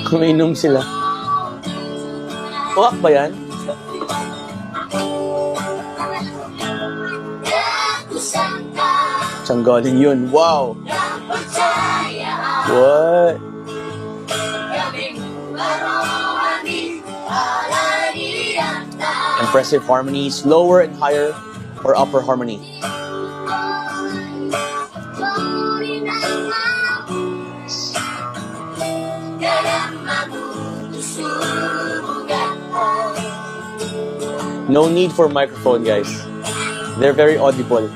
Umiinom sila. Uwak ba yan? Saan galing yun? Wow! What? Impressive harmonies, lower and higher or upper harmony. No need for microphone, guys. They're very audible.